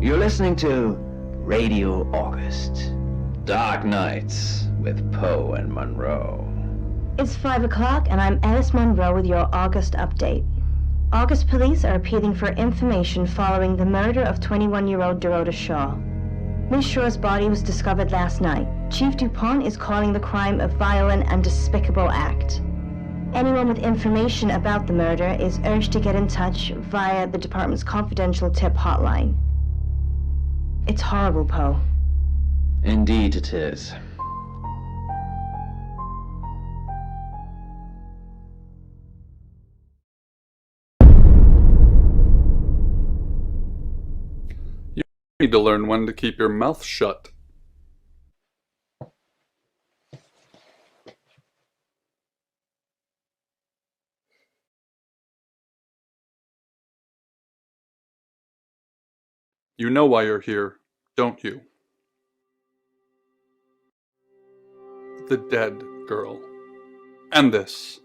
You're listening to Radio August. Dark Nights with Poe and Monroe. It's 5 o'clock and I'm Alice Monroe with your August update. August police are appealing for information following the murder of 21-year-old Dorota Shaw. Miss Shaw's body was discovered last night. Chief DuPont is calling the crime a violent and despicable act. Anyone with information about the murder is urged to get in touch via the department's confidential tip hotline. It's horrible, Poe. Indeed it is. You need to learn when to keep your mouth shut. You know why you're here, don't you? The dead girl. And this.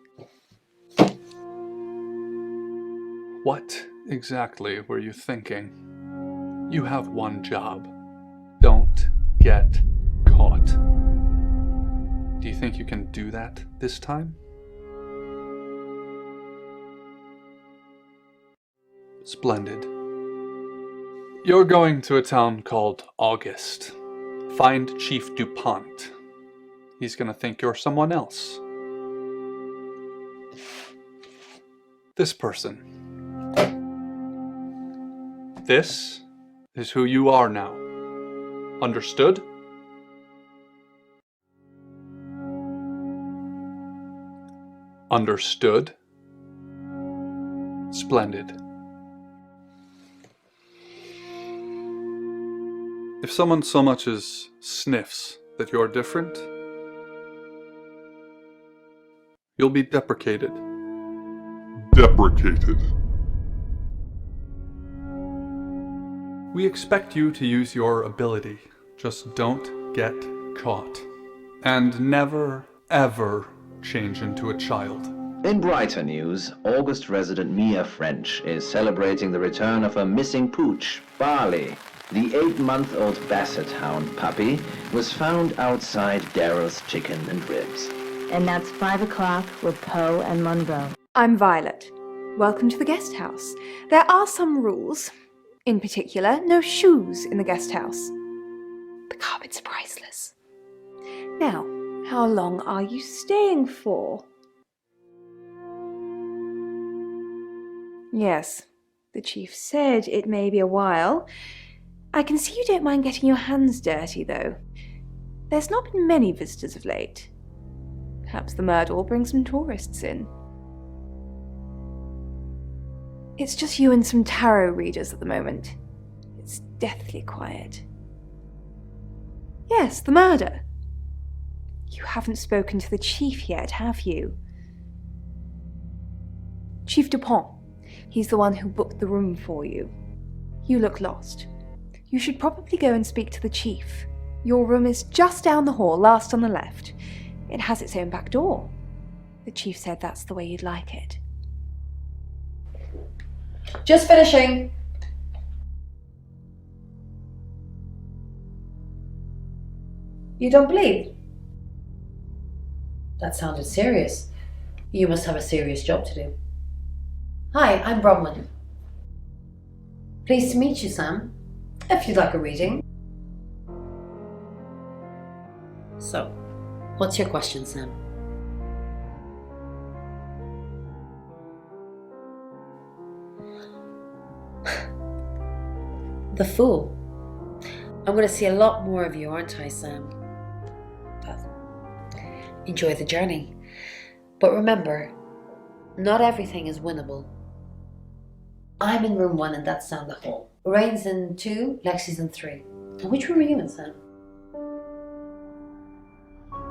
What exactly were you thinking? You have one job. Don't get caught. Do you think you can do that this time? Splendid. You're going to a town called August. Find Chief DuPont. He's gonna think you're someone else. This person. This is who you are now. Understood? Understood? Splendid. If someone so much as sniffs that you're different, you'll be deprecated. Deprecated. We expect you to use your ability. Just don't get caught. And never, ever change into a child. In brighter news, August resident Mia French is celebrating the return of her missing pooch, Barley. The 8-month-old Basset Hound puppy was found outside Daryl's Chicken and Ribs. And that's 5 o'clock with Poe and Monroe. I'm Violet. Welcome to the guest house. There are some rules. In particular, no shoes in the guest house. The carpets are priceless. Now, how long are you staying for? Yes, the chief said it may be a while. I can see you don't mind getting your hands dirty, though. There's not been many visitors of late. Perhaps the murder will bring some tourists in. It's just you and some tarot readers at the moment. It's deathly quiet. Yes, the murder. You haven't spoken to the chief yet, have you? Chief DuPont. He's the one who booked the room for you. You look lost. You should probably go and speak to the chief. Your room is just down the hall, last on the left. It has its own back door. The chief said that's the way you'd like it. Just finishing. You don't bleed? That sounded serious. You must have a serious job to do. Hi, I'm Bronwyn. Pleased to meet you, Sam. If you'd like a reading. So, what's your question, Sam? The Fool. I'm going to see a lot more of you, aren't I, Sam? Enjoy the journey. But remember, not everything is winnable. I'm in room 1 and that's down the hall. Lorraine's in 2, Lexi's in 3. And which room are you in, Sam?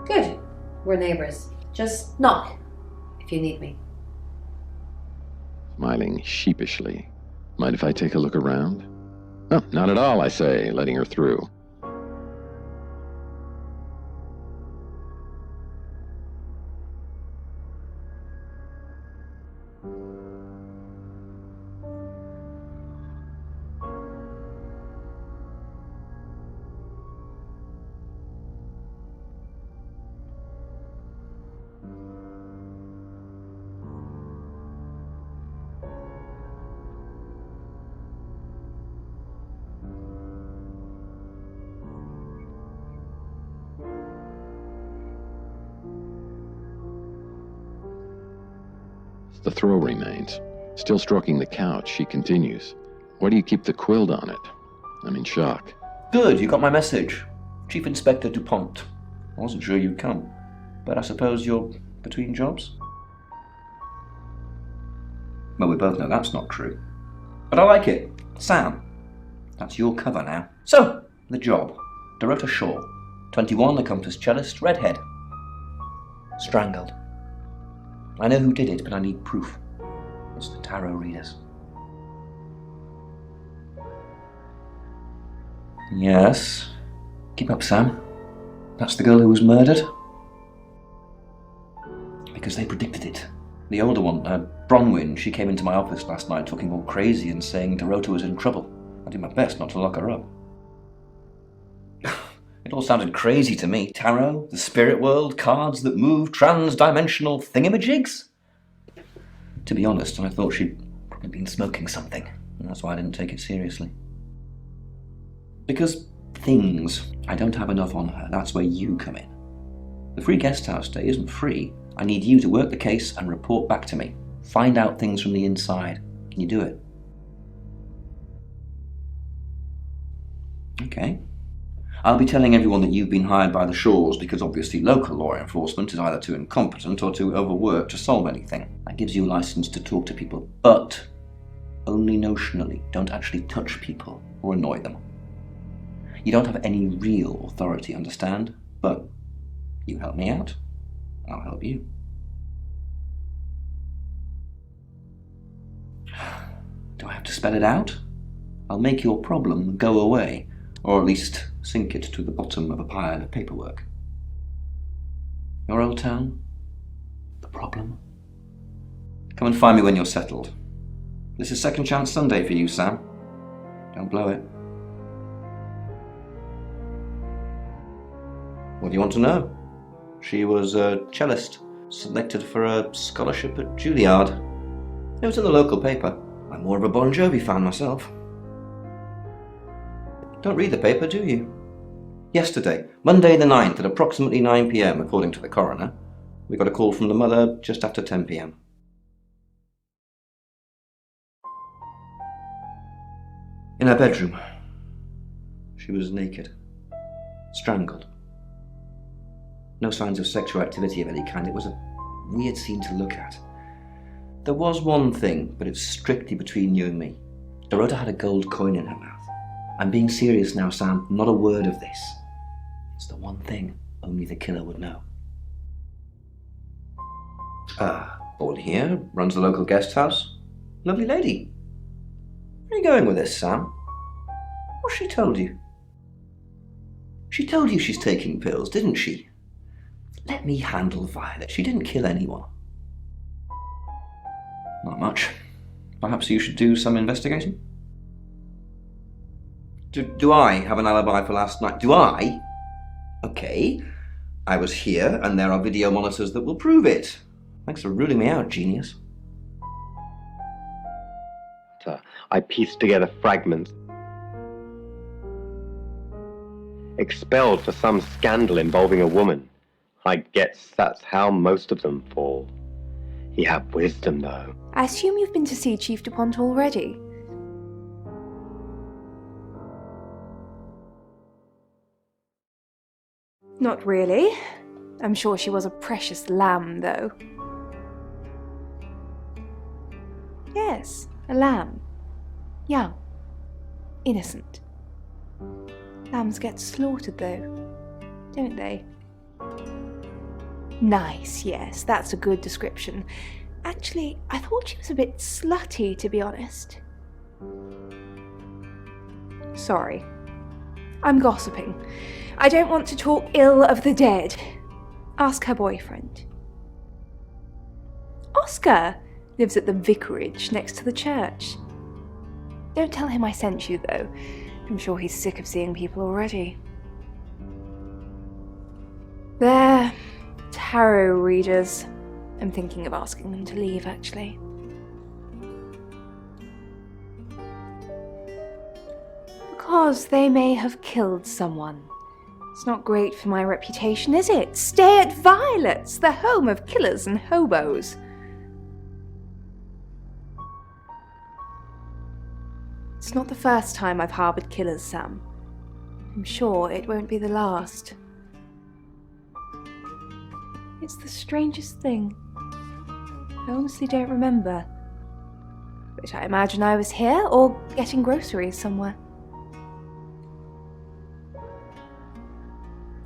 Good. We're neighbours. Just knock if you need me. Smiling sheepishly. Mind if I take a look around? Oh, not at all, I say, letting her through. The throw remains. Still stroking the couch, she continues. Why do you keep the quilt on it? I'm in shock. Good, you got my message. Chief Inspector DuPont. I wasn't sure you'd come, but I suppose you're between jobs? Well, we both know that's not true. But I like it. Sam. That's your cover now. So, the job. Dorota Shaw. 21, accomplished cellist, redhead. Strangled. I know who did it, but I need proof. It's the tarot readers. Yes. Keep up, Sam. That's the girl who was murdered. Because they predicted it. The older one, Bronwyn, she came into my office last night talking all crazy and saying Dorota was in trouble. I did my best not to lock her up. It all sounded crazy to me. Tarot, the spirit world, cards that move, trans-dimensional thingamajigs. To be honest, I thought she'd probably been smoking something, and that's why I didn't take it seriously. Because things, I don't have enough on her, that's where you come in. The free guest house stay isn't free. I need you to work the case and report back to me. Find out things from the inside. Can you do it? Okay. I'll be telling everyone that you've been hired by the Shaws because obviously local law enforcement is either too incompetent or too overworked to solve anything. That gives you a license to talk to people, but only notionally. Don't actually touch people or annoy them. You don't have any real authority, understand? But you help me out, I'll help you. Do I have to spell it out? I'll make your problem go away, or at least sink it to the bottom of a pile of paperwork. Your old town? The problem? Come and find me when you're settled. This is Second Chance Sunday for you, Sam. Don't blow it. What do you want to know? She was a cellist, selected for a scholarship at Juilliard. It was in the local paper. I'm more of a Bon Jovi fan myself. Don't read the paper, do you? Yesterday, Monday the 9th at approximately 9 p.m, according to the coroner, we got a call from the mother just after 10 p.m. In her bedroom. She was naked. Strangled. No signs of sexual activity of any kind. It was a weird scene to look at. There was one thing, but it's strictly between you and me. Dorota had a gold coin in her mouth. I'm being serious now, Sam. Not a word of this. It's the one thing only the killer would know. Born here, runs the local guest house. Lovely lady. Where are you going with this, Sam? What's she told you? She told you she's taking pills, didn't she? Let me handle Violet. She didn't kill anyone. Not much. Perhaps you should do some investigating? Do I have an alibi for last night? Do I? Okay. I was here, and there are video monitors that will prove it. Thanks for ruling me out, genius. I pieced together fragments. Expelled for some scandal involving a woman. I guess that's how most of them fall. You have wisdom, though. I assume you've been to see Chief DuPont already. Not really. I'm sure she was a precious lamb, though. Yes, a lamb. Young. Innocent. Lambs get slaughtered, though, don't they? Nice, yes, that's a good description. Actually, I thought she was a bit slutty, to be honest. Sorry. I'm gossiping. I don't want to talk ill of the dead. Ask her boyfriend. Oscar lives at the vicarage next to the church. Don't tell him I sent you, though. I'm sure he's sick of seeing people already. They're tarot readers. I'm thinking of asking them to leave, actually. Because they may have killed someone. It's not great for my reputation, is it? Stay at Violet's, the home of killers and hobos. It's not the first time I've harboured killers, Sam. I'm sure it won't be the last. It's the strangest thing. I honestly don't remember. But I imagine I was here or getting groceries somewhere.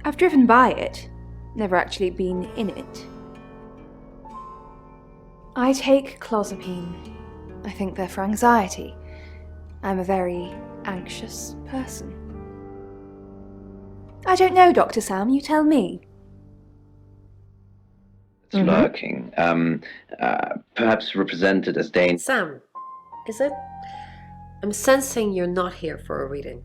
I've driven by it, never actually been in it. I take clozapine. I think they're for anxiety. I'm a very anxious person. I don't know, Dr. Sam, you tell me. Lurking, perhaps represented as danger. Sam, is it? I'm sensing you're not here for a reading.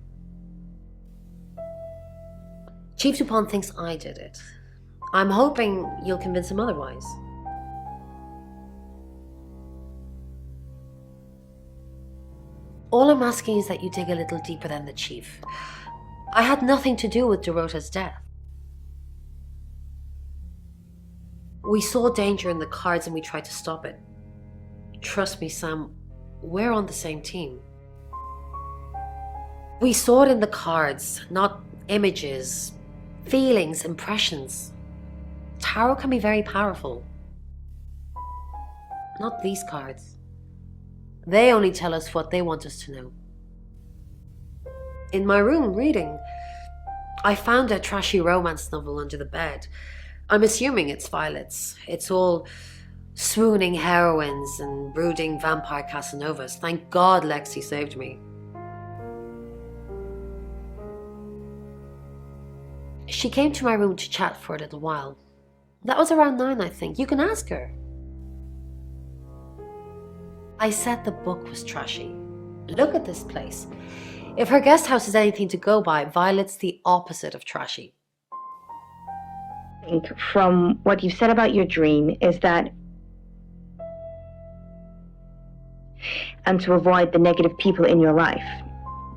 Chief Dupont thinks I did it. I'm hoping you'll convince him otherwise. All I'm asking is that you dig a little deeper than the Chief. I had nothing to do with Dorota's death. We saw danger in the cards and we tried to stop it. Trust me, Sam, we're on the same team. We saw it in the cards, not images, feelings, impressions. Tarot can be very powerful. Not these cards. They only tell us what they want us to know. In my room, reading, I found a trashy romance novel under the bed. I'm assuming it's Violet's. It's all swooning heroines and brooding vampire Casanovas. Thank God Lexi saved me. She came to my room to chat for a little while. That was around 9, I think. You can ask her. I said the book was trashy. Look at this place. If her guest house is anything to go by, Violet's the opposite of trashy. I think from what you've said about your dream is that and to avoid the negative people in your life.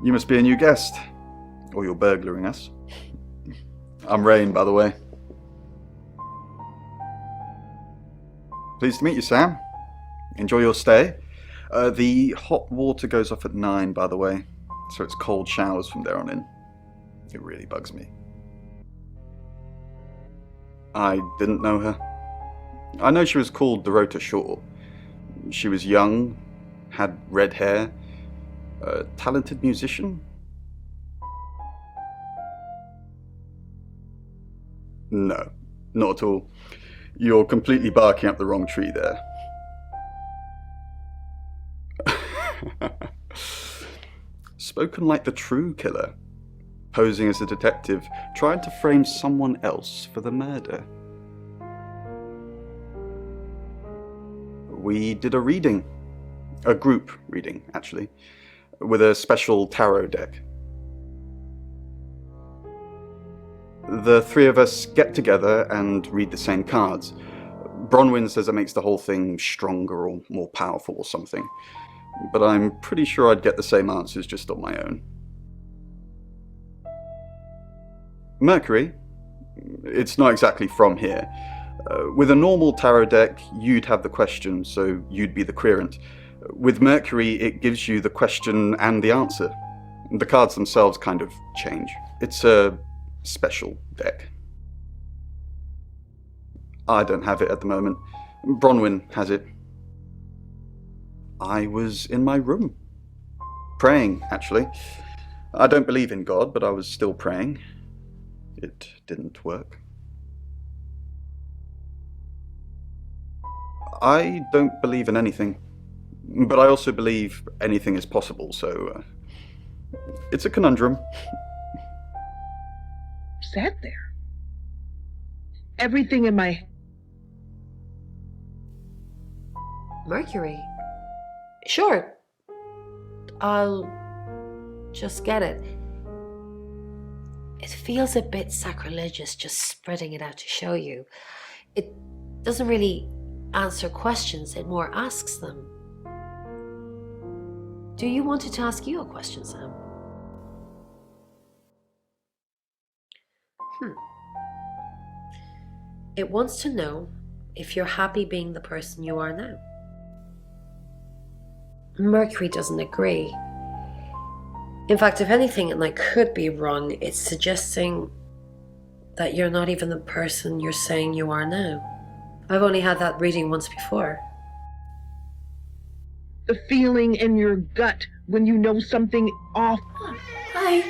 You must be a new guest. Or you're burglaring us. I'm Rain, by the way. Pleased to meet you, Sam. Enjoy your stay. The hot water goes off at 9, by the way, so it's cold showers from there on in. It really bugs me. I didn't know her. I know she was called Dorota Shaw. She was young, had red hair, a talented musician. No, not at all. You're completely barking up the wrong tree there. Spoken like the true killer, posing as a detective, trying to frame someone else for the murder. We did a reading, a group reading actually, with a special tarot deck. The three of us get together and read the same cards. Bronwyn says it makes the whole thing stronger or more powerful or something, but I'm pretty sure I'd get the same answers just on my own. Mercury, it's not exactly from here. With a normal tarot deck, you'd have the question, so you'd be the querent. With Mercury, it gives you the question and the answer. The cards themselves kind of change. It's a special deck. I don't have it at the moment. Bronwyn has it. I was in my room. Praying, actually. I don't believe in God, but I was still praying. It didn't work. I don't believe in anything, but I also believe anything is possible, so it's a conundrum. Sat there. Everything in my head. Mercury? Sure. I'll just get it. It feels a bit sacrilegious just spreading it out to show you. It doesn't really answer questions, it more asks them. Do you want it to ask you a question, Sam? It wants to know if you're happy being the person you are now. Mercury doesn't agree. In fact, if anything, and I could be wrong, it's suggesting that you're not even the person you're saying you are now. I've only had that reading once before. The feeling in your gut when you know something off. Hi,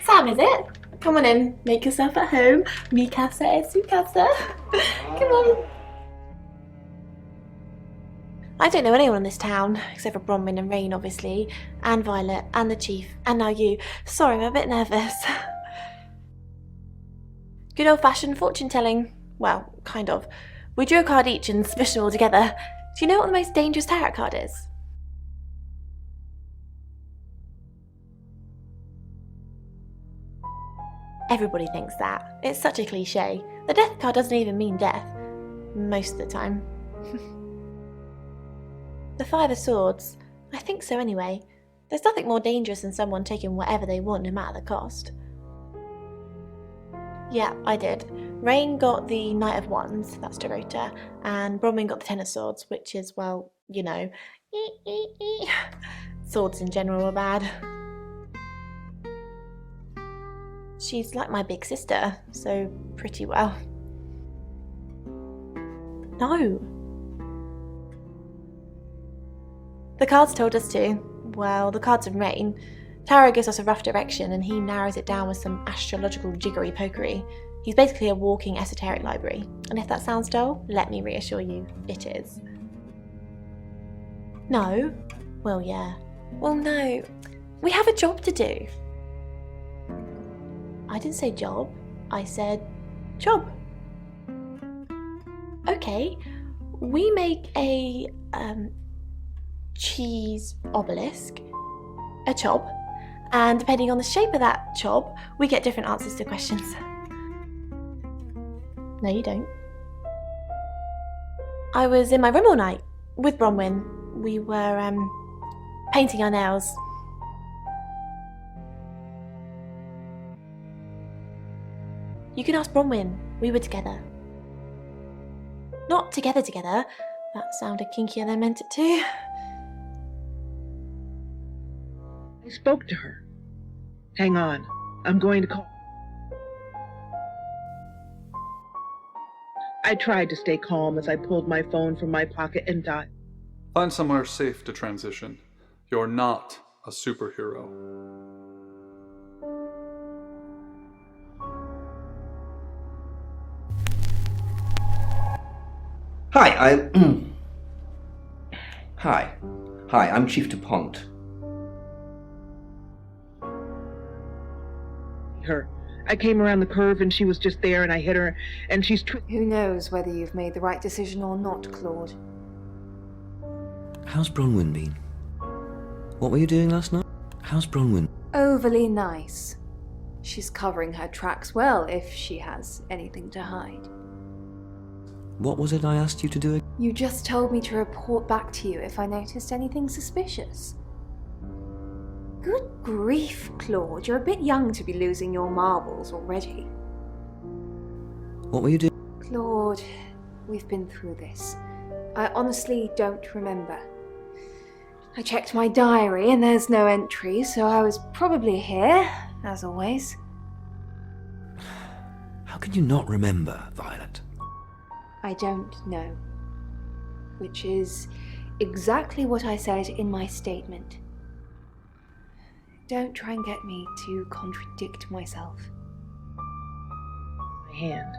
Sam, is it? Come on in, make yourself at home. Mi casa es su casa. Come on. I don't know anyone in this town, except for Bronwyn and Rain, obviously, and Violet, and the Chief, and now you. Sorry, I'm a bit nervous. Good old-fashioned fortune-telling. Well, kind of. We drew a card each and smushed them all together. Do you know what the most dangerous tarot card is? Everybody thinks that. It's such a cliche. The death card doesn't even mean death. Most of the time. The Five of Swords. I think so anyway. There's nothing more dangerous than someone taking whatever they want no matter the cost. Yeah, I did. Rain got the Knight of Wands, that's Dorota, and Bronwyn got the Ten of Swords, which is, well, you know, swords in general are bad. She's like my big sister, so pretty well. No. The cards told us to. Well, the cards of Rain. Tarot gives us a rough direction and he narrows it down with some astrological jiggery pokery. He's basically a walking esoteric library. And if that sounds dull, let me reassure you, it is. No? Well, yeah. Well, no. We have a job to do. I didn't say job. I said job. Okay. We make a cheese obelisk, a chob, and depending on the shape of that chob, we get different answers to questions. No, you don't. I was in my room all night with Bronwyn. We were painting our nails. You can ask Bronwyn. We were together. Not together. That sounded kinkier than I meant it to. I spoke to her. Hang on, I'm going to call. I tried to stay calm as I pulled my phone from my pocket and dialed. Find somewhere safe to transition. You're not a superhero. Hi, Hi, I'm Chief DuPont. Her. I came around the curve and she was just there and I hit her and she's Who knows whether you've made the right decision or not, Claude? How's Bronwyn been? What were you doing last night? How's Bronwyn? Overly nice. She's covering her tracks well if she has anything to hide. What was it I asked you to do? You just told me to report back to you if I noticed anything suspicious. Good grief, Claude. You're a bit young to be losing your marbles already. What were you doing? Claude, we've been through this. I honestly don't remember. I checked my diary and there's no entry, so I was probably here, as always. How can you not remember, Violet? I don't know. Which is exactly what I said in my statement. Don't try and get me to contradict myself. my hand.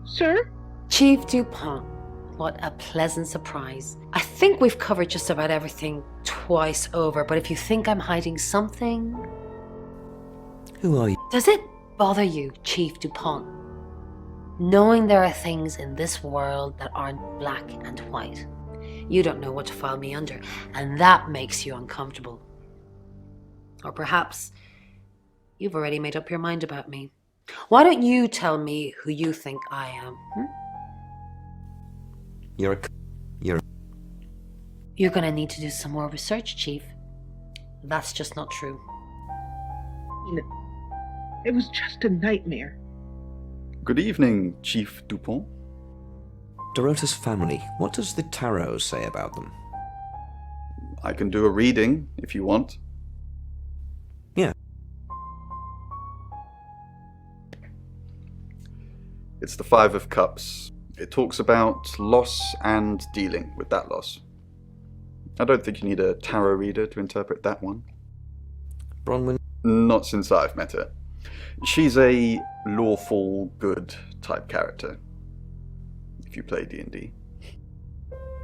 Sir? Chief DuPont. What a pleasant surprise. I think we've covered just about everything twice over, but if you think I'm hiding something... Who are you? Does it bother you, Chief DuPont, knowing there are things in this world that aren't black and white? You don't know what to file me under, and that makes you uncomfortable. Or perhaps you've already made up your mind about me. Why don't you tell me who you think I am? You're gonna need to do some more research, Chief. That's just not true. It was just a nightmare. Good evening, Chief DuPont. Dorota's family. What does the tarot say about them? I can do a reading if you want. It's the Five of Cups. It talks about loss and dealing with that loss. I don't think you need a tarot reader to interpret that one. Bronwyn? Not since I've met her. She's a lawful good type character, if you play D&D.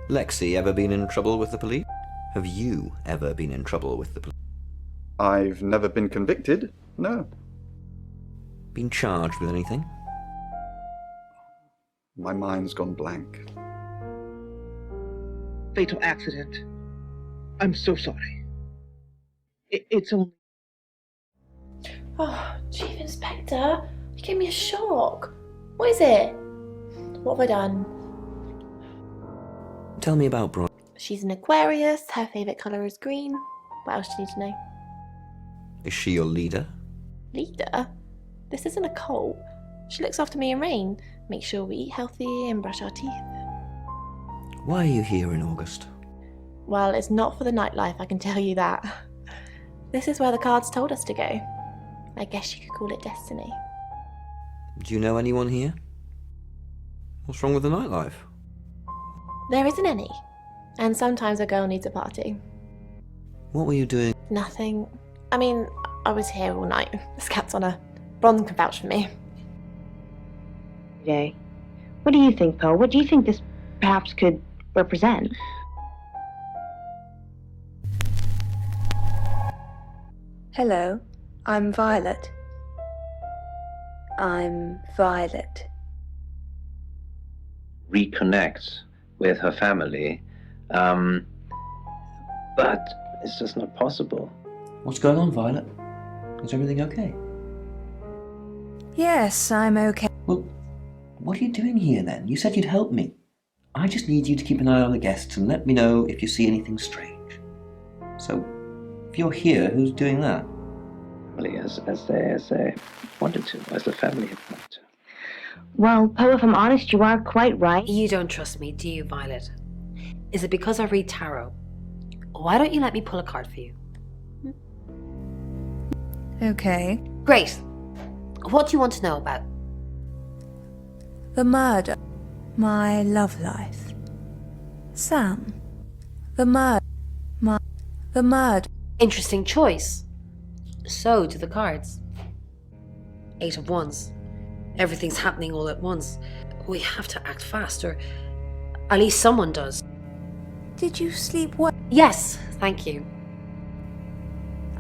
Lexi ever been in trouble with the police? Have you ever been in trouble with the police? I've never been convicted, no. Been charged with anything? My mind's gone blank. Fatal accident. I'm so sorry. It's only... Oh, Chief Inspector, you gave me a shock. What is it? What have I done? Tell me about Bron. She's an Aquarius, her favourite colour is green. What else do you need to know? Is she your leader? Leader? This isn't a cult. She looks after me and Rain, makes sure we eat healthy and brush our teeth. Why are you here in August? Well, it's not for the nightlife, I can tell you that. This is where the cards told us to go. I guess you could call it destiny. Do you know anyone here? What's wrong with the nightlife? There isn't any. And sometimes a girl needs a party. What were you doing? Nothing. I mean, I was here all night. This cat's on her. Bron can vouch for me. Day. What do you think, Poe? What do you think this perhaps could represent? Hello, I'm Violet. I'm Violet. Reconnect with her family, but it's just not possible. What's going on, Violet? Is everything okay? Yes, I'm okay. Well, what are you doing here then? You said you'd help me. I just need you to keep an eye on the guests and let me know if you see anything strange. So, if you're here, who's doing that? Really, as they wanted to, as the family had wanted to. Well, Poe, if I'm honest, you are quite right. You don't trust me, do you, Violet? Is it because I read tarot? Why don't you let me pull a card for you? Okay. Great. What do you want to know about? The murder. My love life. Sam. The murder. The murder. Interesting choice. So do the cards. 8 of Wands. Everything's happening all at once. We have to act fast, or at least someone does. Did you sleep well? Yes, thank you.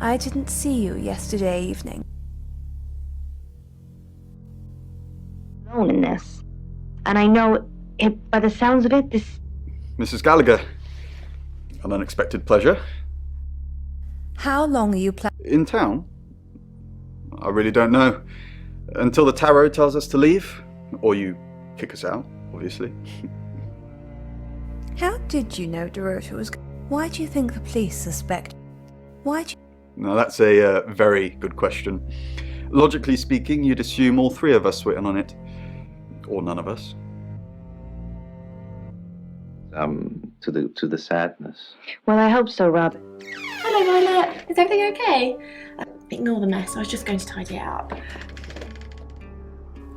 I didn't see you yesterday evening. Alone in this. And I know it, by the sounds of it, this... Mrs. Gallagher, an unexpected pleasure. How long are you planning? In town? I really don't know. Until the tarot tells us to leave, or you kick us out, obviously. How did you know Dorota was... Why do you think the police suspect... Why do you... Now that's a very good question. Logically speaking, you'd assume all three of us were in on it. Or none of us. To the sadness. Well, I hope so, Rob. Hello, Violet. Is everything okay? Ignore the mess. I was just going to tidy it up.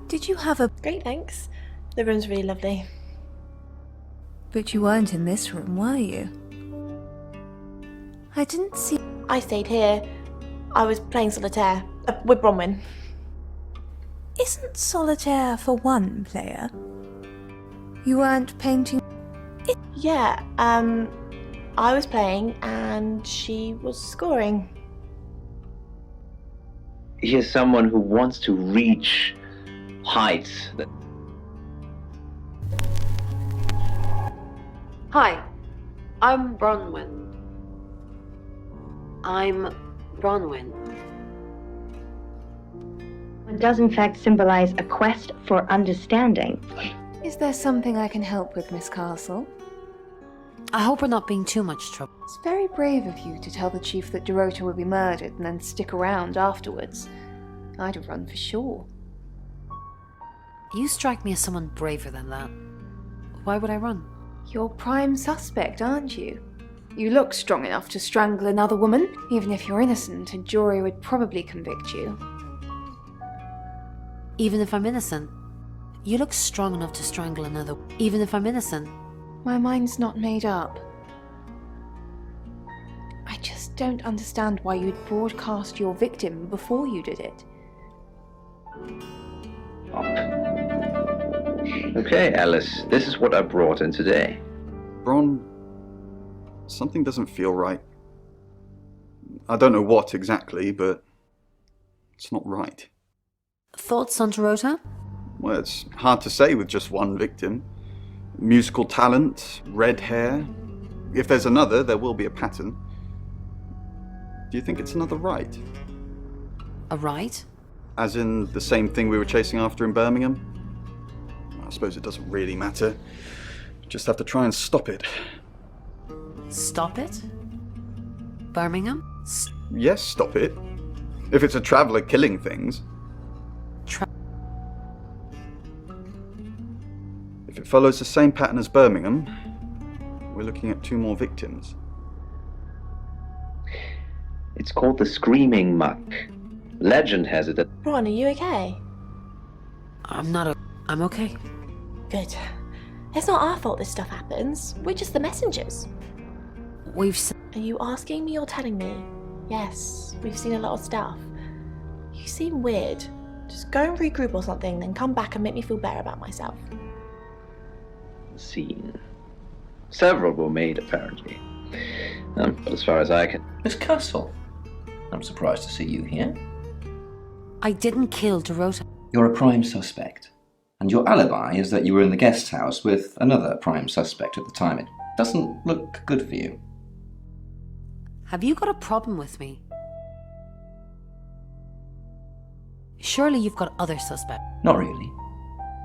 Did you have a... Great, thanks. The room's really lovely. But you weren't in this room, were you? I didn't see... I stayed here. I was playing solitaire with Bronwyn. Isn't solitaire for one player? You weren't painting... Yeah, I was playing and she was scoring. Here's someone who wants to reach heights that... Hi, I'm Bronwyn. I'm Bronwyn. It does in fact symbolize a quest for understanding. Is there something I can help with, Miss Castle? I hope we're not being too much trouble. It's very brave of you to tell the chief that Dorota will be murdered and then stick around afterwards. I'd have run for sure. You strike me as someone braver than that. Why would I run? You're prime suspect, aren't you? You look strong enough to strangle another woman. Even if you're innocent, a jury would probably convict you. Even if I'm innocent, You look strong enough to strangle another, even if I'm innocent. My mind's not made up. I just don't understand why you'd broadcast your victim before you did it. Okay, Alice, this is what I brought in today. Bron, something doesn't feel right. I don't know what exactly, but it's not right. Thoughts on Dorota? Well, it's hard to say with just one victim. Musical talent, red hair. If there's another, there will be a pattern. Do you think it's another right? A right? As in the same thing we were chasing after in Birmingham? I suppose it doesn't really matter. Just have to try and stop it. Stop it? Birmingham? Yes, stop it. If it's a traveller killing things. If it follows the same pattern as Birmingham, we're looking at 2 more victims. It's called the Screaming Muck. Legend has it that... Ron, are you okay? I'm okay. Good. It's not our fault this stuff happens. We're just the messengers. Are you asking me or telling me? Yes, we've seen a lot of stuff. You seem weird. Just go and regroup or something, then come back and make me feel better about myself. Seen. Several were made, apparently. But as far as I can... Miss Castle, I'm surprised to see you here. I didn't kill Dorota. You're a prime suspect. And your alibi is that you were in the guest house with another prime suspect at the time. It doesn't look good for you. Have you got a problem with me? Surely you've got other suspects. Not really.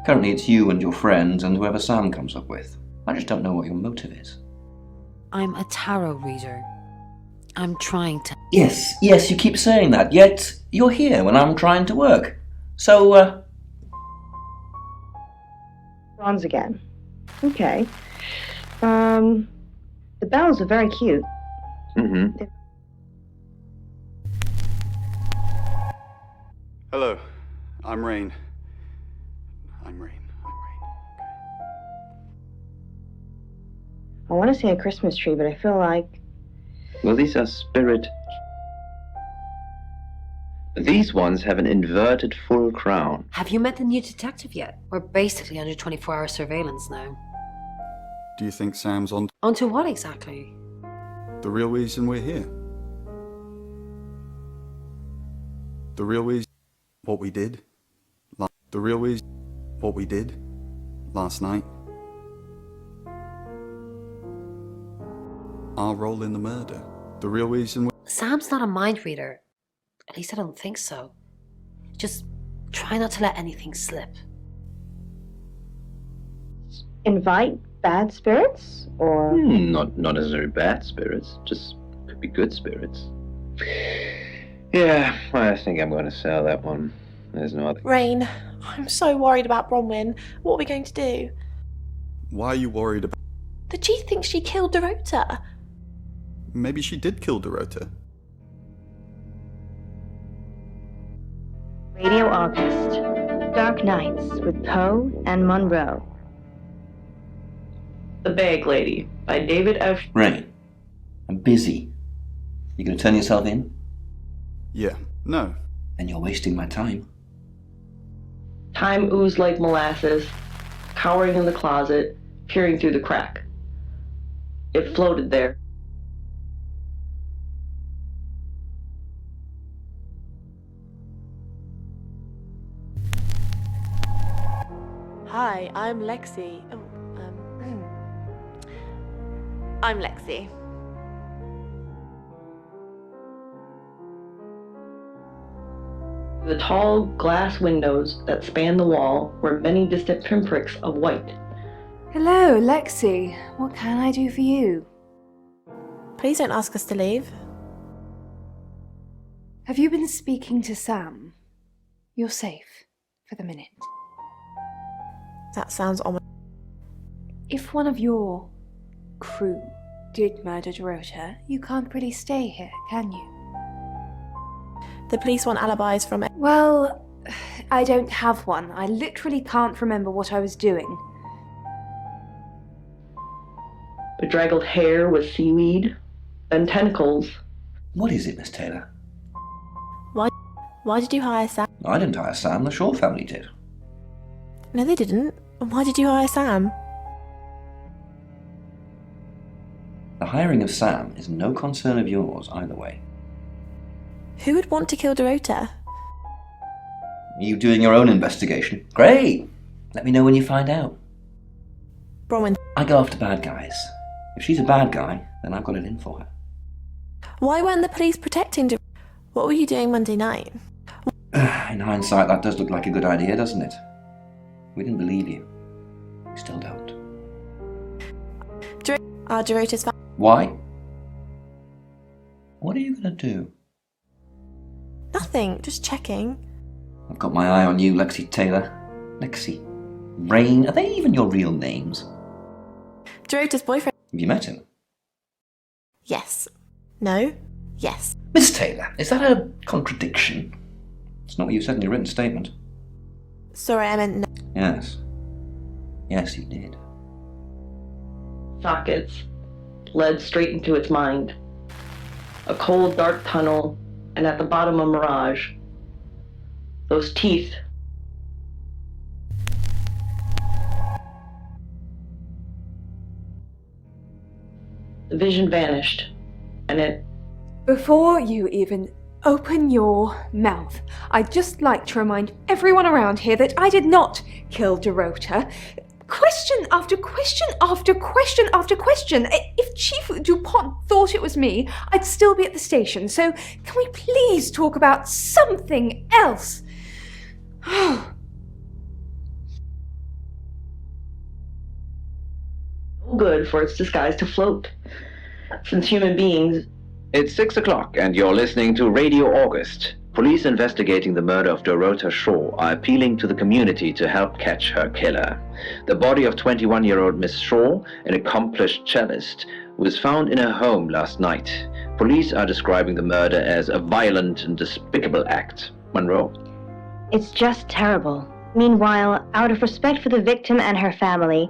Currently it's you and your friends and whoever Sam comes up with. I just don't know what your motive is. I'm a tarot reader. I'm trying to... Yes, you keep saying that, yet you're here when I'm trying to work. So, Bronze again. Okay. The bells are very cute. Mm-hmm. Hello, I'm Rain. I'm Rain. I want to say a Christmas tree, but I feel like... Well, these are spirit... These ones have an inverted full crown. Have you met the new detective yet? We're basically under 24-hour surveillance now. Do you think Sam's on Onto what exactly? the real reason we're here? The real reason what we did? The real reason what we did last night? Our role in the murder? The real reason Sam's not a mind reader. At least I don't think so. Just try not to let anything slip. Invite bad spirits? Or... Not necessarily bad spirits, just could be good spirits. Yeah, I think I'm going to sell that one. There's no other... Rain, I'm so worried about Bronwyn. What are we going to do? Why are you worried about... The chief thinks she killed Dorota. Maybe she did kill Dorota. Radio August. Dark Nights with Poe and Monroe. The Bag Lady by David F. Rain, I'm busy. You gonna turn yourself in? Yeah, no. Then you're wasting my time. Time oozed like molasses, cowering in the closet, peering through the crack. It floated there. Hi, I'm Lexi. I'm Lexi. The tall glass windows that span the wall were many distant pinpricks of white. Hello, Lexi. What can I do for you? Please don't ask us to leave. Have you been speaking to Sam? You're safe for the minute. That sounds ominous. If one of your crew did murder Dorota, you can't really stay here, can you? The police want alibis from... Well, I don't have one. I literally can't remember what I was doing. Bedraggled hair with seaweed and tentacles. What is it, Miss Taylor? Why did you hire Sam? I didn't hire Sam, the Shaw family did. No, they didn't. Why did you hire Sam? The hiring of Sam is no concern of yours either way. Who would want to kill Dorota? Are you doing your own investigation? Great! Let me know when you find out. Bronwyn. I go after bad guys. If she's a bad guy, then I've got it in for her. Why weren't the police protecting Dorota? What were you doing Monday night? In hindsight, that does look like a good idea, doesn't it? We didn't believe you. We still don't. Are Dorota's family? Why? What are you going to do? Nothing, just checking. I've got my eye on you, Lexi Taylor. Lexi. Rain. Are they even your real names? Dorota's boyfriend. Have you met him? Yes. No. Yes. Miss Taylor, is that a contradiction? It's not what you said in your written statement. Sorry, I meant no. Yes. Yes, you did. Sockets led straight into its mind. A cold, dark tunnel, and at the bottom a mirage. Those teeth. The vision vanished, and it... Before you even open your mouth, I'd just like to remind everyone around here that I did not kill Dorota. Question after question after question after question. If Chief DuPont thought it was me, I'd still be at the station. So can we please talk about something else? No good for its disguise to float. Since human beings... It's 6 o'clock and you're listening to Radio August. Police investigating the murder of Dorota Shaw are appealing to the community to help catch her killer. The body of 21-year-old Miss Shaw, an accomplished cellist, was found in her home last night. Police are describing the murder as a violent and despicable act. Monroe? It's just terrible. Meanwhile, out of respect for the victim and her family,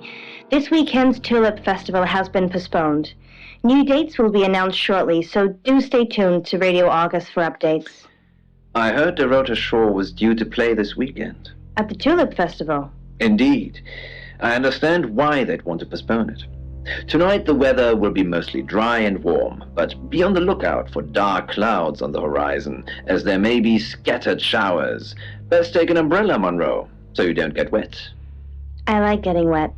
this weekend's Tulip Festival has been postponed. New dates will be announced shortly, so do stay tuned to Radio August for updates. I heard Dorota Shaw was due to play this weekend. At the Tulip Festival? Indeed. I understand why they'd want to postpone it. Tonight the weather will be mostly dry and warm, but be on the lookout for dark clouds on the horizon, as there may be scattered showers. Best take an umbrella, Monroe, so you don't get wet. I like getting wet.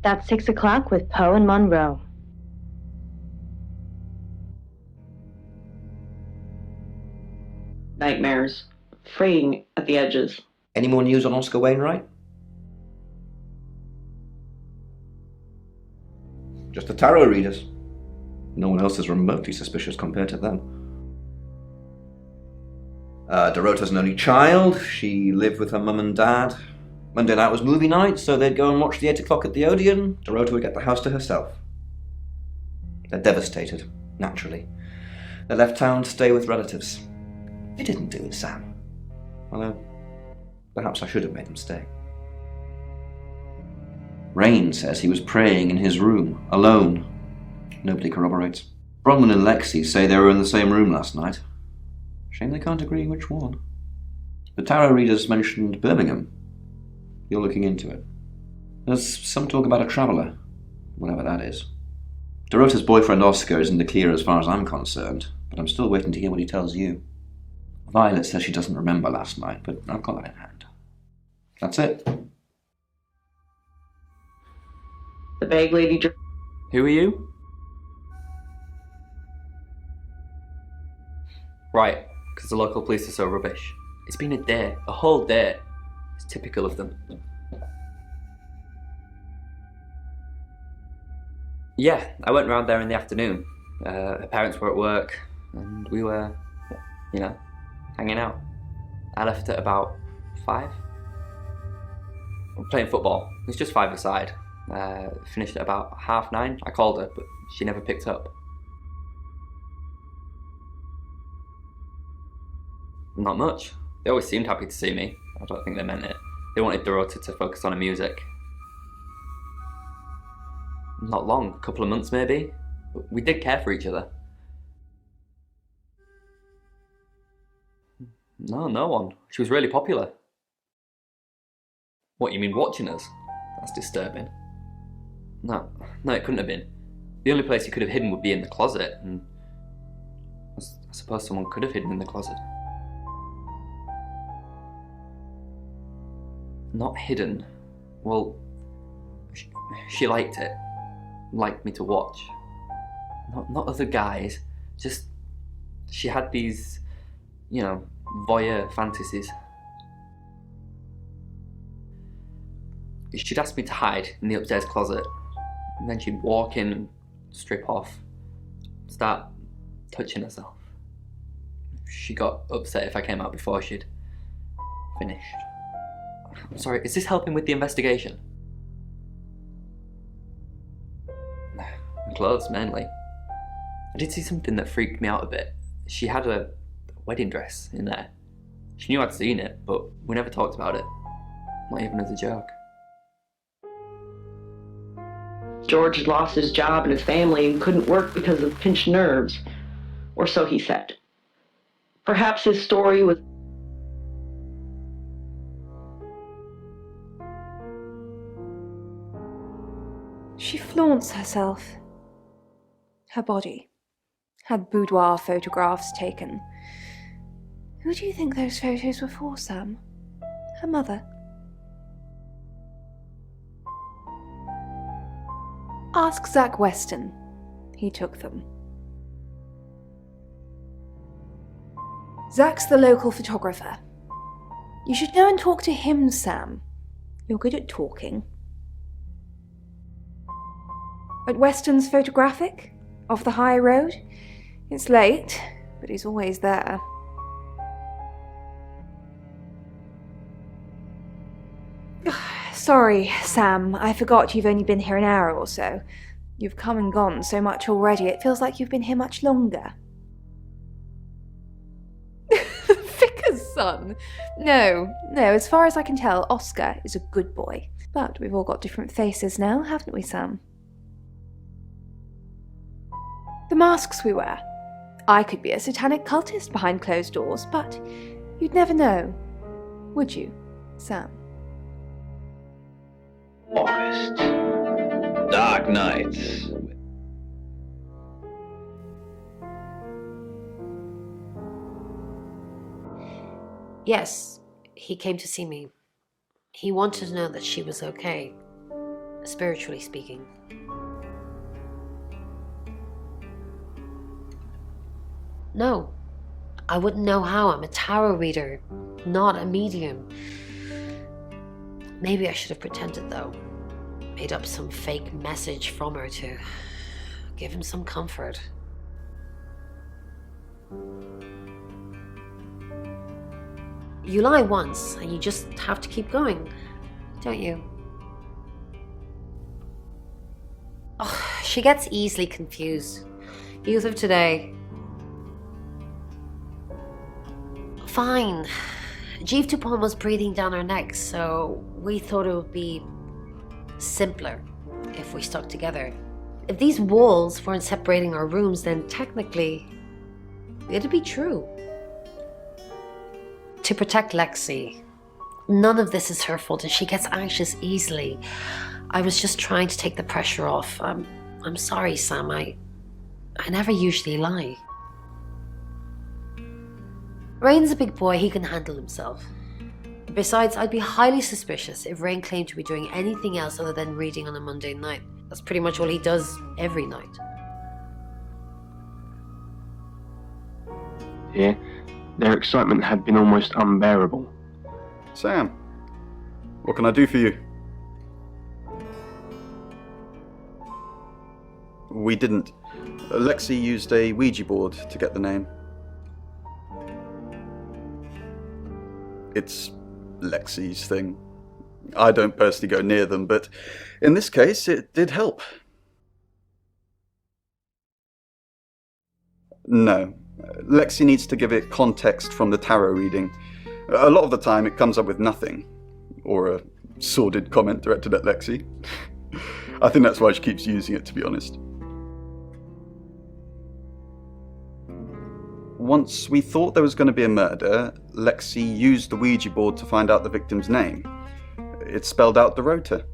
That's 6 o'clock with Poe and Monroe. Nightmares, fraying at the edges. Any more news on Oscar Wainwright? Just the tarot readers. No one else is remotely suspicious compared to them. Dorota's an only child. She lived with her mum and dad. Monday night was movie night, so they'd go and watch the 8 o'clock at the Odeon. Dorota would get the house to herself. They're devastated, naturally. They left town to stay with relatives. They didn't do it, Sam. Although, perhaps I should have made them stay. Rain says he was praying in his room, alone. Nobody corroborates. Bronwyn and Lexi say they were in the same room last night. Shame they can't agree which one. The tarot readers mentioned Birmingham. You're looking into it. There's some talk about a traveller, whatever that is. Dorota's boyfriend Oscar is in the clear as far as I'm concerned, but I'm still waiting to hear what he tells you. Violet says she doesn't remember last night, but I've got that in hand. That's it. The bag lady... Who are you? Right, because the local police are so rubbish. It's been a day, a whole day. It's typical of them. Yeah, I went round there in the afternoon. Her parents were at work, and we were, hanging out. I left at about 5. Playing football. It was just 5-a-side. Finished at about 9:30. I called her, but she never picked up. Not much. They always seemed happy to see me. I don't think they meant it. They wanted Dorota to focus on her music. Not long, a couple of months maybe. We did care for each other. No, no one. She was really popular. What, you mean watching us? That's disturbing. No, it couldn't have been. The only place you could have hidden would be in the closet, and I suppose someone could have hidden in the closet. Not hidden. Well, she liked it. Liked me to watch. Not other guys. Just, she had these, you know, voyeur fantasies. She'd ask me to hide in the upstairs closet, and then she'd walk in and strip off, start touching herself. She got upset if I came out before she'd finished. I'm sorry, is this helping with the investigation? Clothes, mainly. I did see something that freaked me out a bit. She had a wedding dress in there. She knew I'd seen it, but we never talked about it. Not even as a joke. George had lost his job and his family and couldn't work because of pinched nerves, or so he said. Perhaps his story was... She flaunts herself. Her body. Had boudoir photographs taken. Who do you think those photos were for, Sam? Her mother? Ask Zach Weston. He took them. Zach's the local photographer. You should go and talk to him, Sam. You're good at talking. At Weston's photographic? Off the high road? It's late, but he's always there. Sorry, Sam, I forgot you've only been here an hour or so. You've come and gone so much already, it feels like you've been here much longer. The vicar's son? No, as far as I can tell, Oscar is a good boy. But we've all got different faces now, haven't we, Sam? The masks we wear. I could be a satanic cultist behind closed doors, but you'd never know, would you, Sam? August. Dark nights. Yes, he came to see me. He wanted to know that she was okay, spiritually speaking. No, I wouldn't know how. I'm a tarot reader, not a medium. Maybe I should have pretended though. Made up some fake message from her to give him some comfort. You lie once and you just have to keep going, don't you? Oh, she gets easily confused. Youth of today. Fine. Jeeve Dupont was breathing down her neck, so we thought it would be simpler if we stuck together. If these walls weren't separating our rooms, then technically it'd be true. To protect Lexi. None of this is her fault and she gets anxious easily. I was just trying to take the pressure off. I'm sorry, Sam. I never usually lie. Rain's a big boy, he can handle himself. Besides, I'd be highly suspicious if Rain claimed to be doing anything else other than reading on a Monday night. That's pretty much all he does every night. Here, their excitement had been almost unbearable. Sam, what can I do for you? We didn't. Lexi used a Ouija board to get the name. It's Lexi's thing. I don't personally go near them, but in this case, it did help. No. Lexi needs to give it context from the tarot reading. A lot of the time it comes up with nothing, or a sordid comment directed at Lexi. I think that's why she keeps using it, to be honest. Once we thought there was going to be a murder, Lexi used the Ouija board to find out the victim's name. It spelled out the rota.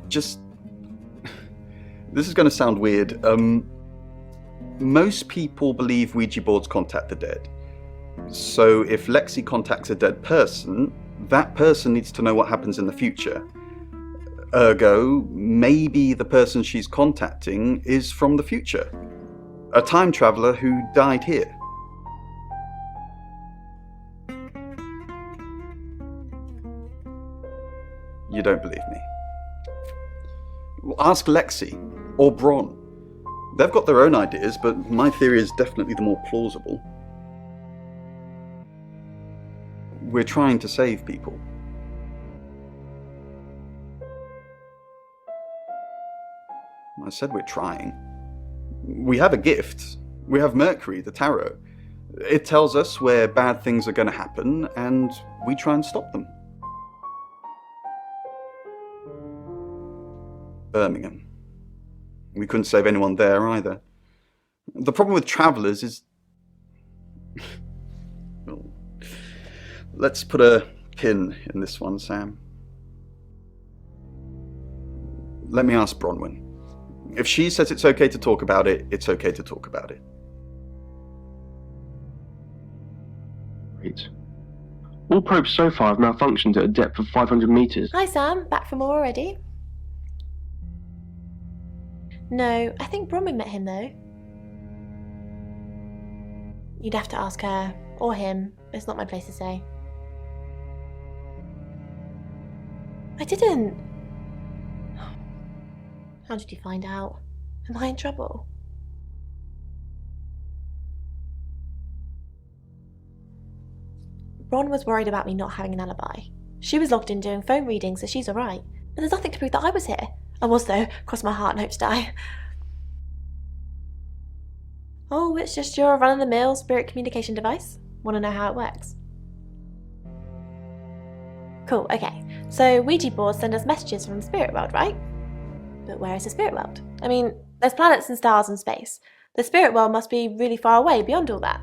This is going to sound weird. Most people believe Ouija boards contact the dead. So if Lexi contacts a dead person, that person needs to know what happens in the future. Ergo, maybe the person she's contacting is from the future. A time traveller who died here. You don't believe me? Ask Lexi or Bron. They've got their own ideas, but my theory is definitely the more plausible. We're trying to save people. I said we're trying. We have a gift. We have Mercury, the tarot. It tells us where bad things are going to happen, and we try and stop them. Birmingham. We couldn't save anyone there either. The problem with travellers is... Well, let's put a pin in this one, Sam. Let me ask Bronwyn. If she says it's okay to talk about it, it's okay to talk about it. Great. All probes so far have malfunctioned at a depth of 500 meters. Hi Sam, back from more already? No, I think Bronwyn met him though. You'd have to ask her, or him. It's not my place to say. I didn't. How did you find out? Am I in trouble? Bron was worried about me not having an alibi. She was logged in doing phone readings, so she's alright. And there's nothing to prove that I was here. I was though, cross my heart and hope to die. Oh, it's just your run-of-the-mill spirit communication device? Want to know how it works? Cool, okay. So Ouija boards send us messages from the spirit world, right? But where is the spirit world? I mean, there's planets and stars and space. The spirit world must be really far away beyond all that.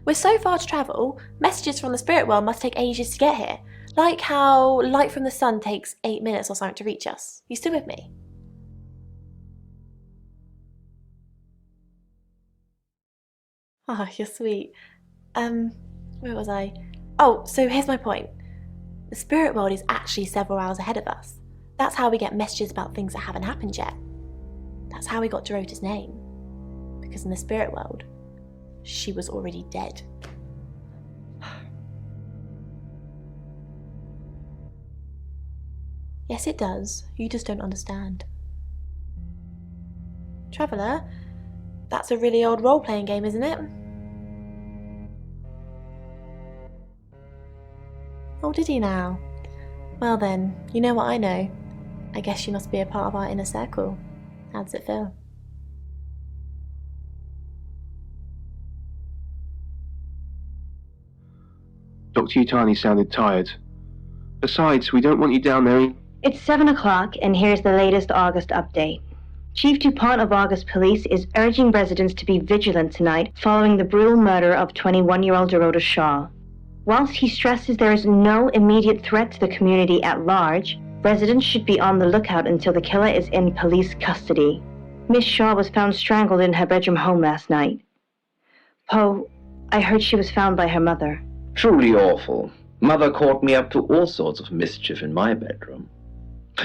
We're so far to travel, messages from the spirit world must take ages to get here. Like how light from the sun takes 8 minutes or something to reach us. You still with me? Oh, you're sweet. Where was I? Oh, so here's my point. The spirit world is actually several hours ahead of us. That's how we get messages about things that haven't happened yet. That's how we got Dorota's name. Because in the spirit world, she was already dead. Yes, it does. You just don't understand. Traveller, that's a really old role-playing game, isn't it? Oh, did he now? Well then, you know what I know. I guess you must be a part of our inner circle. How does it feel? Dr. Yutani sounded tired. Besides, we don't want you down there. It's 7 o'clock, and here's the latest August update. Chief DuPont of August Police is urging residents to be vigilant tonight following the brutal murder of 21-year-old Dorota Shaw. Whilst he stresses there is no immediate threat to the community at large, residents should be on the lookout until the killer is in police custody. Miss Shaw was found strangled in her bedroom home last night. Poe, I heard she was found by her mother. Truly awful. Mother caught me up to all sorts of mischief in my bedroom.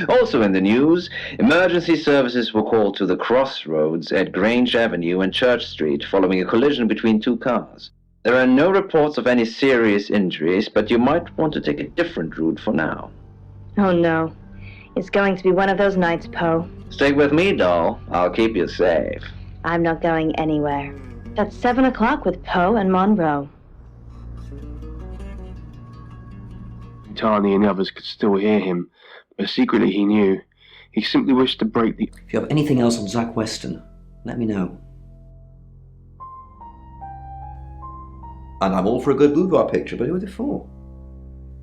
Also in the news, emergency services were called to the crossroads at Grange Avenue and Church Street following a collision between two cars. There are no reports of any serious injuries, but you might want to take a different route for now. Oh no. It's going to be one of those nights, Poe. Stick with me, doll. I'll keep you safe. I'm not going anywhere. That's 7 o'clock with Poe and Monroe. Yutani and the others could still hear him, but secretly he knew. He simply wished to break the... If you have anything else on Zach Weston, let me know. And I'm all for a good boudoir picture, but who are they for?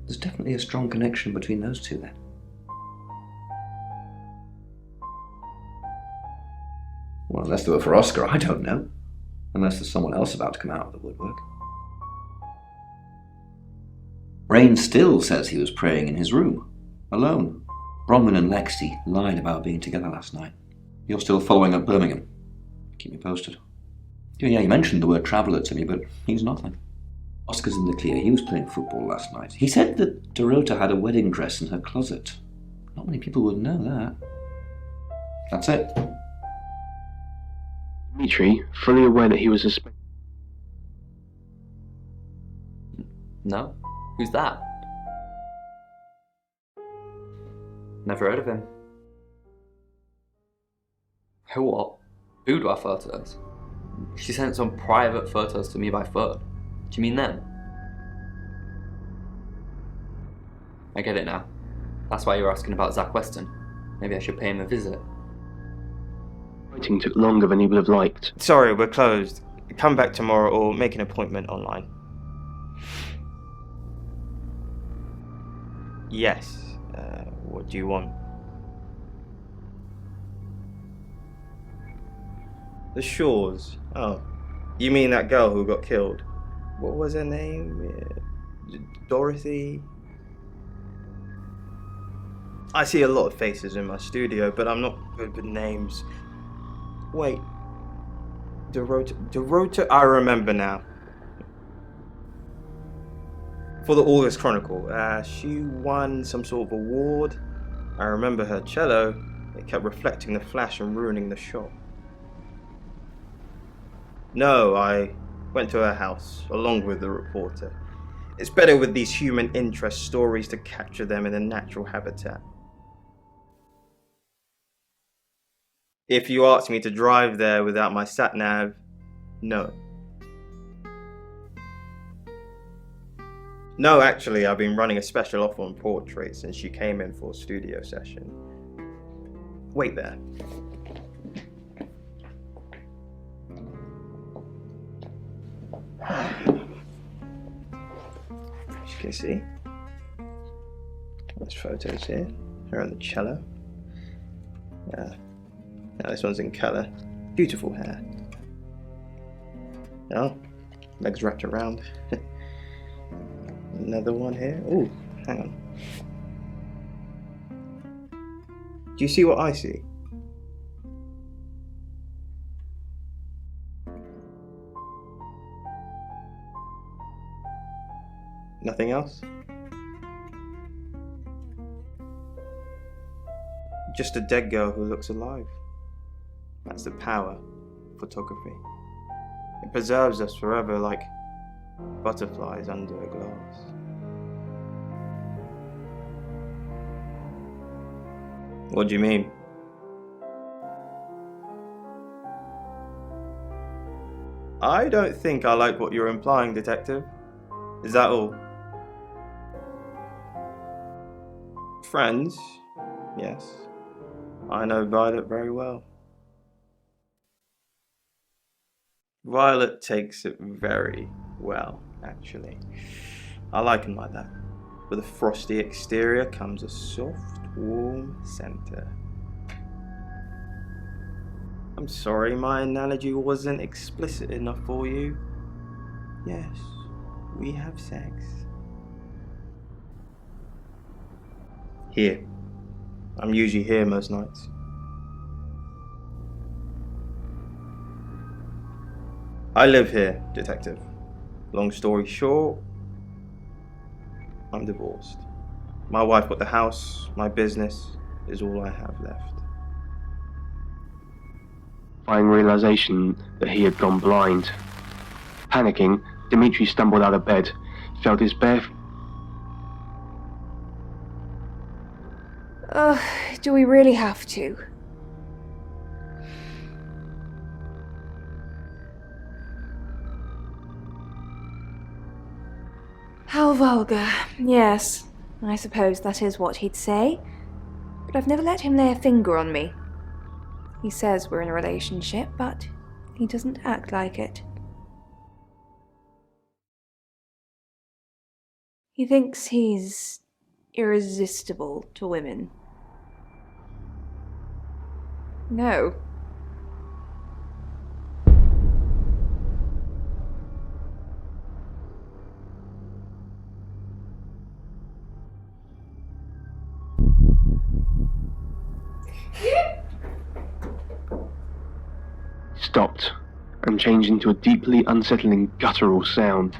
There's definitely a strong connection between those two then. Well, unless they were for Oscar, I don't know. Unless there's someone else about to come out of the woodwork. Rain still says he was praying in his room, alone. Bronwyn and Lexi lied about being together last night. You're still following up Birmingham. Keep me posted. Yeah, you mentioned the word traveller to me, but he's nothing. Oscar's in the clear. He was playing football last night. He said that Dorota had a wedding dress in her closet. Not many people would know that. That's it. Dimitri, fully aware that he was suspected. No? Who's that? Never heard of him. Who what? Boudoir photos? She sent some private photos to me by phone. Do you mean them? I get it now. That's why you're asking about Zach Weston. Maybe I should pay him a visit. Waiting took longer than he would have liked. Sorry, we're closed. Come back tomorrow or make an appointment online. Yes. What do you want? The Shores. Oh. You mean that girl who got killed? What was her name? Dorothy? I see a lot of faces in my studio, but I'm not good with names. Wait. Dorota? I remember now. For the August Chronicle, she won some sort of award. I remember her cello. It kept reflecting the flash and ruining the shot. No, I went to her house, along with the reporter. It's better with these human interest stories to capture them in a natural habitat. If you ask me to drive there without my sat-nav, no. No, actually, I've been running a special offer on portraits since she came in for a studio session. Wait there. As you can see, there's photos here. Her on the cello. Now this one's in colour. Beautiful hair. Oh, legs wrapped around. Another one here. Ooh, hang on. Do you see what I see? Nothing else? Just a dead girl who looks alive. That's the power of photography. It preserves us forever like butterflies under a glass. What do you mean? I don't think I like what you're implying, detective. Is that all? Friends? Yes. I know Violet very well. Violet takes it very well, actually. I like him like that. With a frosty exterior comes a soft, warm center. I'm sorry my analogy wasn't explicit enough for you. Yes, we have sex. Here. I'm usually here most nights. I live here, detective. Long story short, I'm divorced. My wife bought the house, my business is all I have left. Fine realization that he had gone blind. Panicking, Dimitri stumbled out of bed, felt his bare... Do we really have to? How vulgar. Yes, I suppose that is what he'd say. But I've never let him lay a finger on me. He says we're in a relationship, but he doesn't act like it. He thinks he's irresistible to women. No. Stopped and changed into a deeply unsettling guttural sound.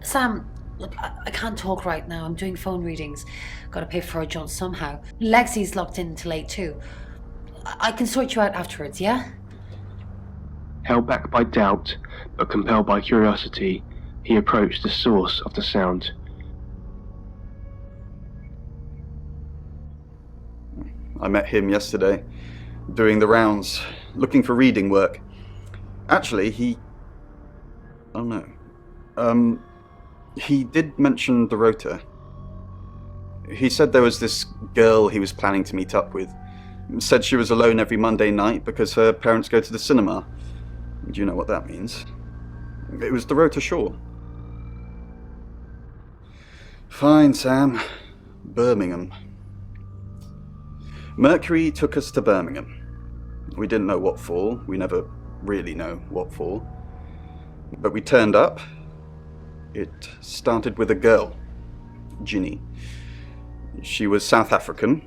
Sam, look, I can't talk right now. I'm doing phone readings. Gotta pay for a job somehow. Lexi's locked in till 8 too. I can sort you out afterwards, yeah? Held back by doubt, but compelled by curiosity, he approached the source of the sound. I met him yesterday, doing the rounds, looking for reading work. Actually, he did mention Dorota. He said there was this girl he was planning to meet up with. Said she was alone every Monday night because her parents go to the cinema. Do you know what that means? It was Dorota Shaw. Fine, Sam. Birmingham. Mercury took us to Birmingham. We didn't know what for. We never really know what for. But we turned up. It started with a girl, Ginny. She was South African.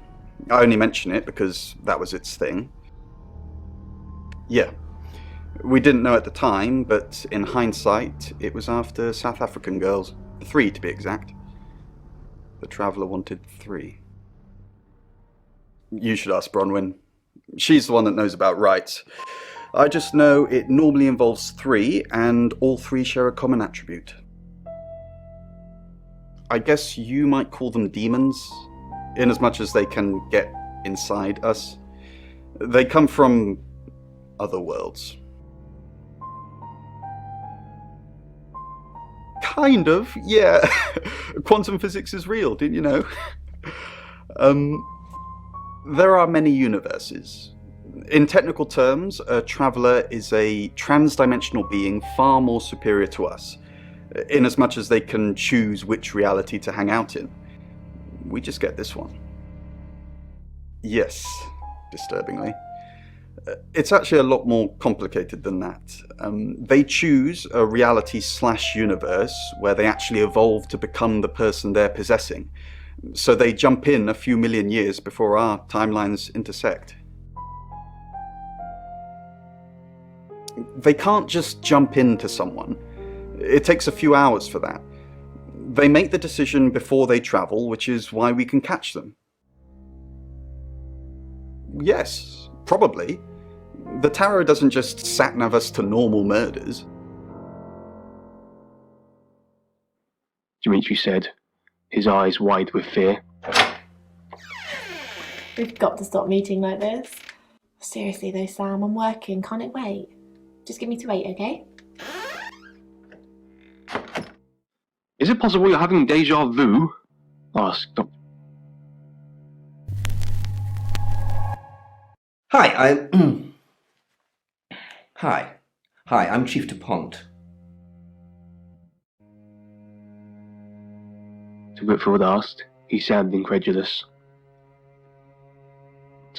I only mention it because that was its thing. Yeah. We didn't know at the time, but in hindsight, it was after South African girls. 3 to be exact. The Traveller wanted 3. You should ask Bronwyn. She's the one that knows about rights. I just know it normally involves 3, and all 3 share a common attribute. I guess you might call them demons, in as much as they can get inside us. They come from other worlds. Kind of, yeah. Quantum physics is real, didn't you know? There are many universes. In technical terms, a traveller is a trans-dimensional being far more superior to us, in as much as they can choose which reality to hang out in. We just get this one. Yes, disturbingly. It's actually a lot more complicated than that. They choose a reality/universe where they actually evolve to become the person they're possessing. So they jump in a few million years before our timelines intersect. They can't just jump into someone. It takes a few hours for that. They make the decision before they travel, which is why we can catch them. Yes, probably. The tarot doesn't just sat-nav us to normal murders. Dimitri said, his eyes wide with fear. We've got to stop meeting like this. Seriously though, Sam, I'm working. Can't it wait? Just give me to 8, okay? Is it possible you're having deja vu? Asked Dr. Hi, I'm Chief DuPont. To Whitfield asked, he sounded incredulous.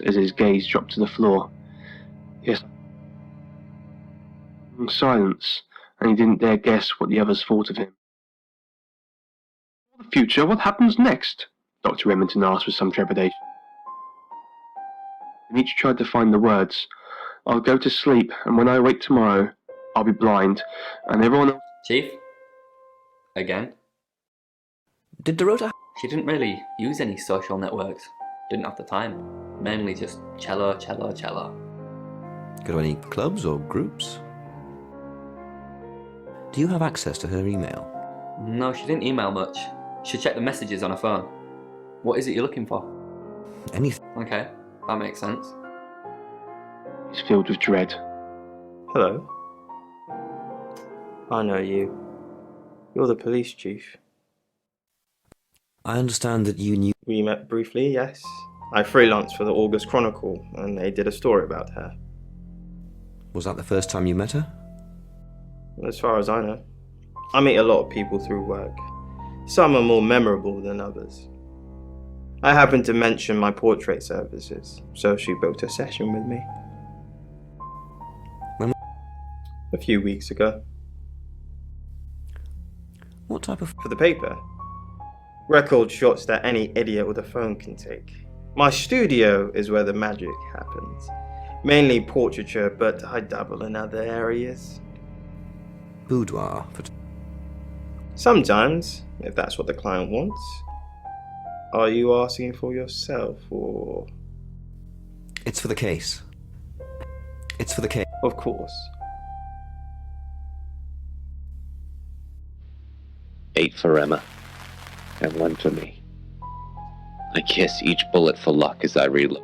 As his gaze dropped to the floor. Yes. Silence, and he didn't dare guess what the others thought of him. For the future, what happens next? Dr. Remington asked with some trepidation. Dimitri tried to find the words. I'll go to sleep, and when I wake tomorrow, I'll be blind, and everyone else... Chief? Again? Did Dorota... She didn't really use any social networks. Didn't have the time. Mainly just cello. Go to any clubs or groups? Do you have access to her email? No, she didn't email much. She checked the messages on her phone. What is it you're looking for? Anything. Okay, that makes sense. He's filled with dread. Hello. I know you. You're the police chief. I understand that you knew... We met briefly, yes. I freelanced for the August Chronicle, and they did a story about her. Was that the first time you met her? As far as I know. I meet a lot of people through work. Some are more memorable than others. I happened to mention my portrait services, so she booked a session with me. When? A few weeks ago. What type of... For the paper. Record shots that any idiot with a phone can take. My studio is where the magic happens. Mainly portraiture, but I dabble in other areas. Boudoir. Sometimes, if that's what the client wants. Are you asking for yourself, or...? It's for the case. It's for the case. Of course. 8 for Emma, and 1 for me. I kiss each bullet for luck as I reload.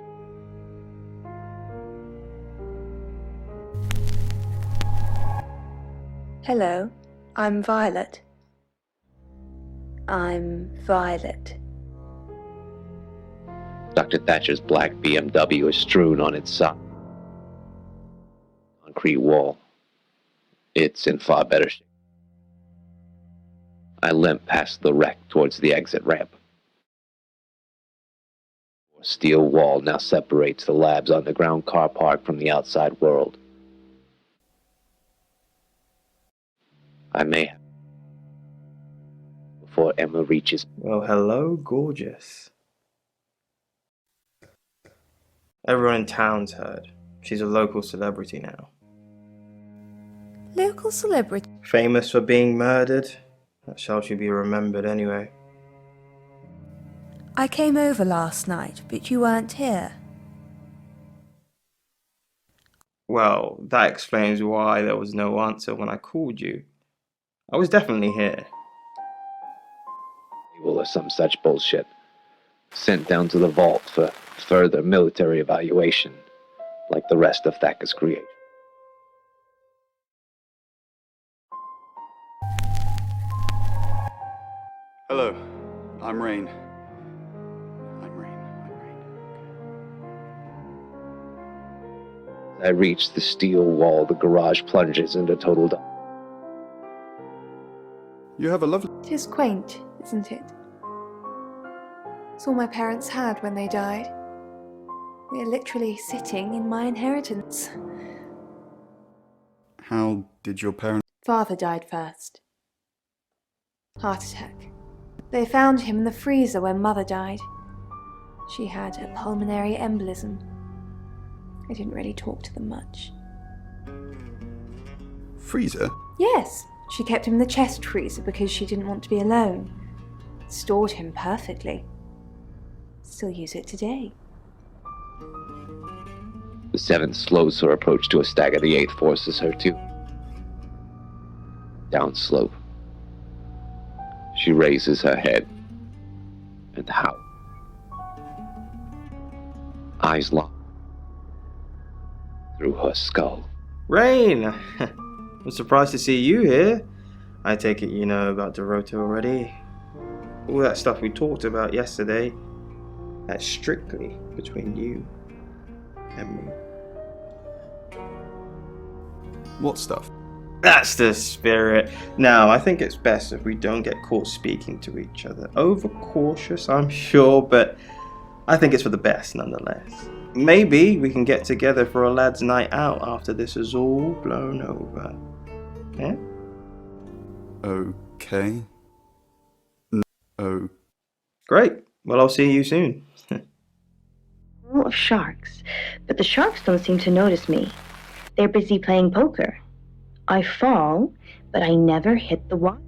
Hello, I'm Violet. I'm Violet. Dr. Thatcher's black BMW is strewn on its side. Concrete wall. It's in far better shape. I limp past the wreck towards the exit ramp. A steel wall now separates the lab's underground car park from the outside world. I may have. Before Emma reaches. Well, hello, gorgeous. Everyone in town's heard. She's a local celebrity now. Local celebrity? Famous for being murdered. That's how she'll be remembered anyway. I came over last night, but you weren't here. Well, that explains why there was no answer when I called you. I was definitely here. Or some such bullshit. Sent down to the vault for further military evaluation, like the rest of Thacker's creation. Hello, I'm Rain. As I reach the steel wall, the garage plunges into total darkness. You have a lovely... Tis quaint, isn't it? It's all my parents had when they died. We are literally sitting in my inheritance. How did your parents... Father died first. Heart attack. They found him in the freezer when Mother died. She had a pulmonary embolism. I didn't really talk to them much. Freezer? Yes, she kept him in the chest freezer because she didn't want to be alone. Stored him perfectly. Still use it today. The 7th slows her approach to a stagger. The 8th forces her to downslope. She raises her head and howls. Eyes locked through her skull. Rain! I'm surprised to see you here. I take it you know about Dorota already. All that stuff we talked about yesterday, that's strictly between you and me. What stuff? That's the spirit. Now, I think it's best if we don't get caught speaking to each other. Overcautious, I'm sure, but I think it's for the best nonetheless. Maybe we can get together for a lad's night out after this is all blown over. Yeah? Okay. Oh. Great. Well, I'll see you soon. Full of sharks, but the sharks don't seem to notice me. They're busy playing poker. I fall, but I never hit the water.